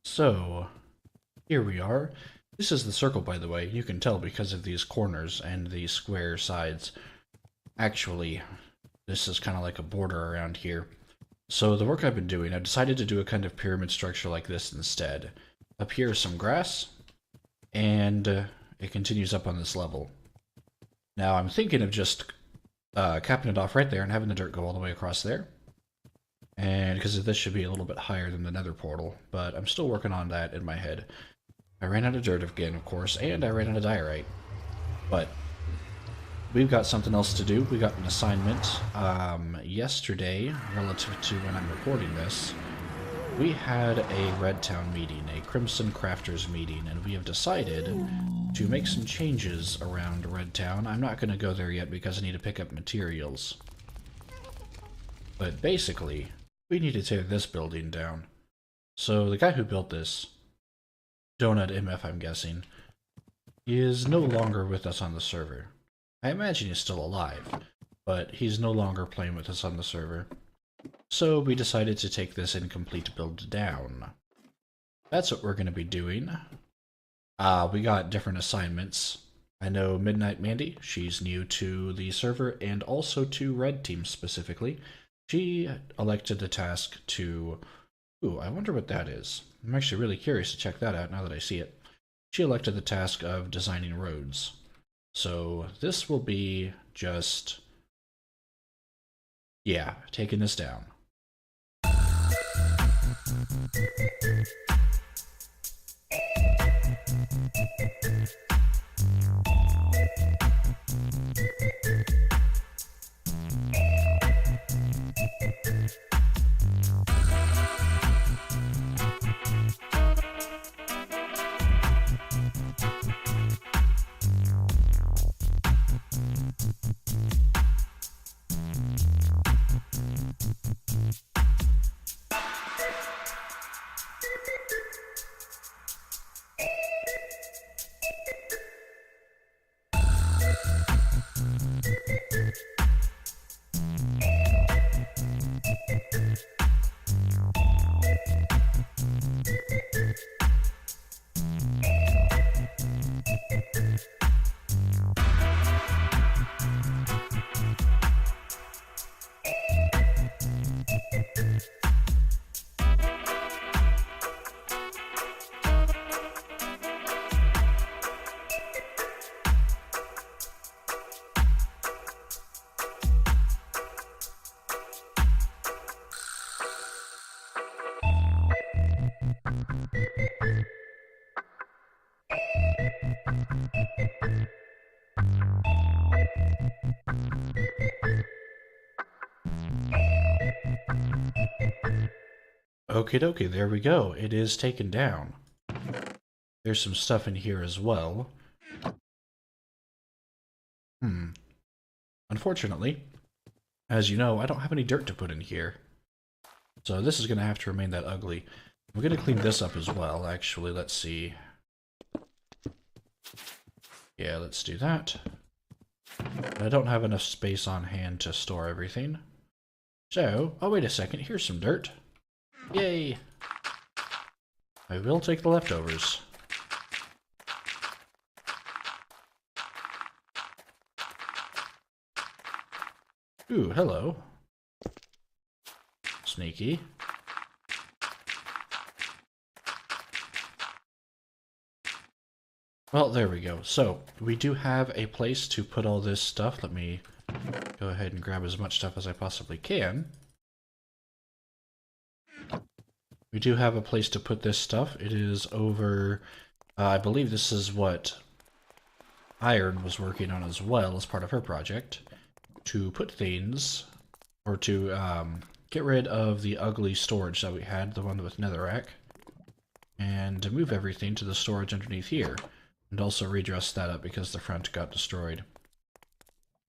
So, here we are. This is the circle, by the way. You can tell because of these corners and these square sides. Actually, this is kind of like a border around here. So the work I've been doing, I've decided to do a kind of pyramid structure like this instead. Up here is some grass, and it continues up on this level. Now I'm thinking of just capping it off right there and having the dirt go all the way across there. And because this should be a little bit higher than the nether portal, but I'm still working on that in my head. I ran out of dirt again, of course, and I ran out of diorite. But we've got something else to do. We got an assignment yesterday, relative to when I'm recording this. We had a Red Town meeting, a Crimson Crafters meeting, and we have decided to make some changes around Red Town. I'm not going to go there yet because I need to pick up materials. But basically, we need to tear this building down. So the guy who built this, Donut MF I'm guessing, is no longer with us on the server. I imagine he's still alive, but he's no longer playing with us on the server. So we decided to take this incomplete build down. That's what we're going to be doing. We got different assignments. I know Midnight Mandy, she's new to the server and also to Red Team specifically. She elected the task to... Ooh, I wonder what that is. I'm actually really curious to check that out now that I see it. She elected the task of designing roads. So this will be just... yeah, taking this down. Okie dokie, there we go. It is taken down. There's some stuff in here as well. Unfortunately, as you know, I don't have any dirt to put in here. So this is going to have to remain that ugly. We're going to clean this up as well, actually. Let's see. Yeah, let's do that. I don't have enough space on hand to store everything. So, oh wait a second, here's some dirt. Yay! I will take the leftovers. Ooh, hello. Sneaky. Well, there we go. So, we do have a place to put all this stuff. Let me go ahead and grab as much stuff as I possibly can. We do have a place to put this stuff. It is over... I believe this is what Iron was working on as well as part of her project. To put things, or to get rid of the ugly storage that we had, the one with netherrack, and to move everything to the storage underneath here. And also redress that up because the front got destroyed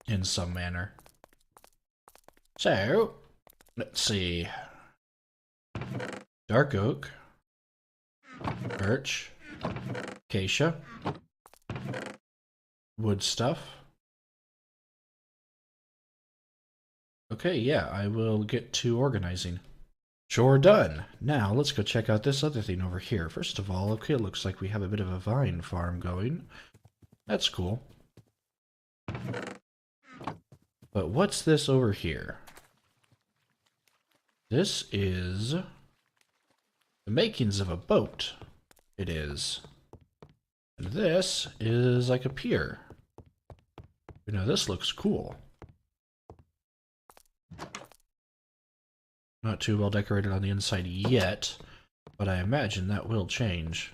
in some manner. So, let's see. Dark oak, birch, acacia, wood stuff. Okay, yeah, I will get to organizing. Sure done. Now let's go check out this other thing over here. First of all, okay, it looks like we have a bit of a vine farm going. That's cool. But what's this over here? This is the makings of a boat. It is. And this is like a pier. You know, this looks cool. Not too well decorated on the inside yet, but I imagine that will change.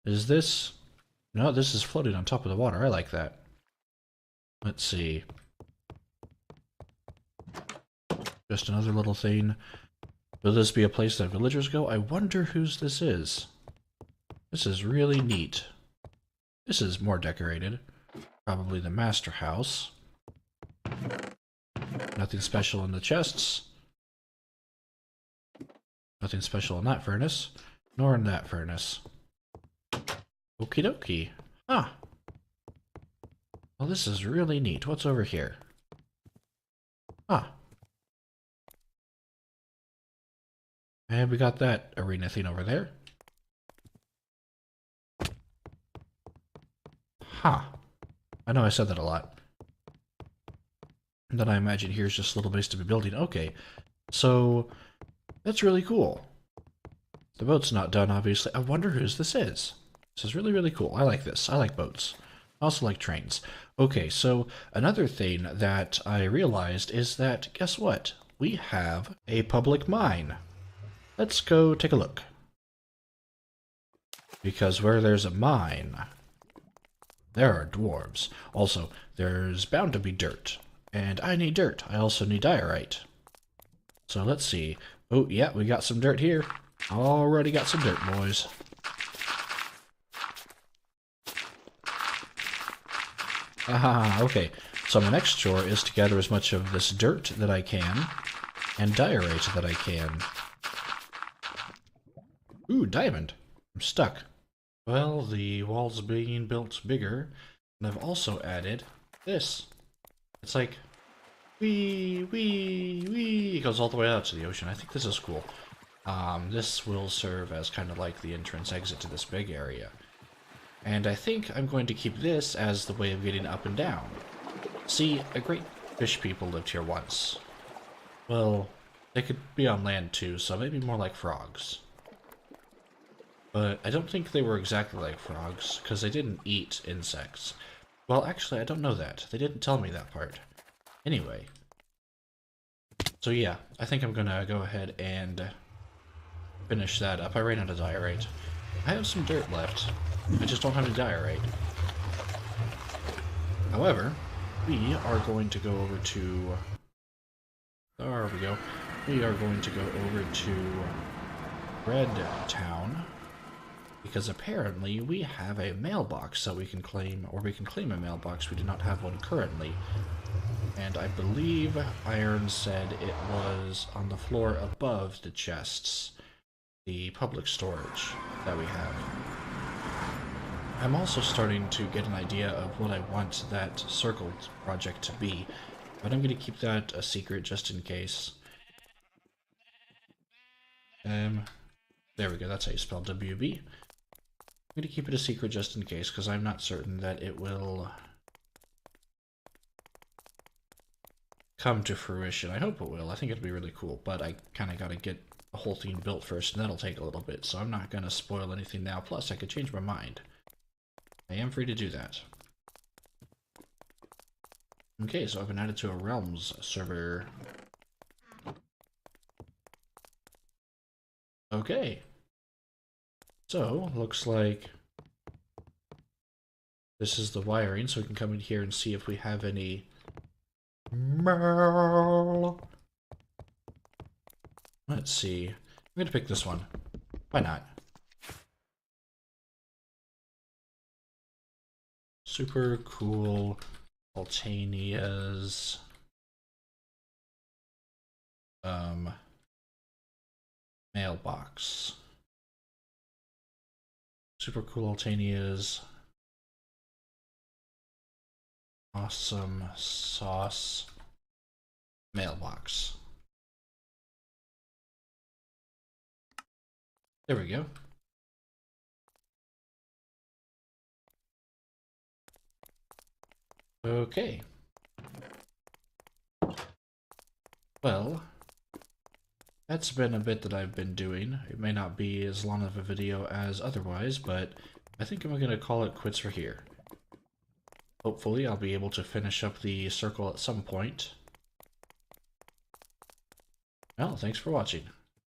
Is this... No, this is floating on top of the water. I like that. Let's see. Just another little thing. Will this be a place that villagers go? I wonder whose this is. This is really neat. This is more decorated. Probably the master house. Nothing special in the chests. Nothing special in that furnace. Nor in that furnace. Okie dokie. Ah. Well, this is really neat. What's over here? Ah. And we got that arena thing over there. Huh. I know I said that a lot. And then I imagine here's just a little base to be building. Okay. So, that's really cool. The boat's not done, obviously. I wonder whose this is. This is really, really cool. I like this. I like boats. I also like trains. Okay, so another thing that I realized is that, guess what? We have a public mine. Let's go take a look. Because where there's a mine, there are dwarves. Also, there's bound to be dirt. And I need dirt. I also need diorite. So let's see. Oh, yeah, we got some dirt here. Already got some dirt, boys. Aha, okay. So my next chore is to gather as much of this dirt that I can, and diorite that I can. Ooh, diamond. I'm stuck. Well, the wall's being built bigger, and I've also added this. It's like, wee, wee, wee. It goes all the way out to the ocean. I think this is cool. This will serve as kind of like the entrance exit to this big area. And I think I'm going to keep this as the way of getting up and down. See, a great fish people lived here once. Well, they could be on land too, so maybe more like frogs. But I don't think they were exactly like frogs, because they didn't eat insects. Well, actually, I don't know that. They didn't tell me that part. Anyway. So yeah, I think I'm gonna go ahead and finish that up. I ran out of diorite. I have some dirt left. I just don't have any diorite. However, we are going to go over to... There we go. We are going to go over to Red Town, because apparently we have a mailbox that we can claim, or we can claim a mailbox. We do not have one currently. And I believe Iron said it was on the floor above the chests, the public storage that we have. I'm also starting to get an idea of what I want that circle project to be, but I'm going to keep that a secret just in case. There we go, that's how you spell WB. I'm going to keep it a secret just in case, because I'm not certain that it will come to fruition. I hope it will. I think it'll be really cool, but I kind of got to get the whole thing built first, and that'll take a little bit, so I'm not going to spoil anything now. Plus, I could change my mind. I am free to do that. Okay, so I've been added to a Realms server. Okay. So, looks like this is the wiring, so we can come in here and see if we have any... Let's see. I'm going to pick this one. Why not? Super cool Altania's mailbox. Super cool Altania's awesome sauce mailbox. There we go. Okay. Well, that's been a bit that I've been doing. It may not be as long of a video as otherwise, but I think I'm going to call it quits for here. Hopefully I'll be able to finish up the circle at some point. Well, thanks for watching.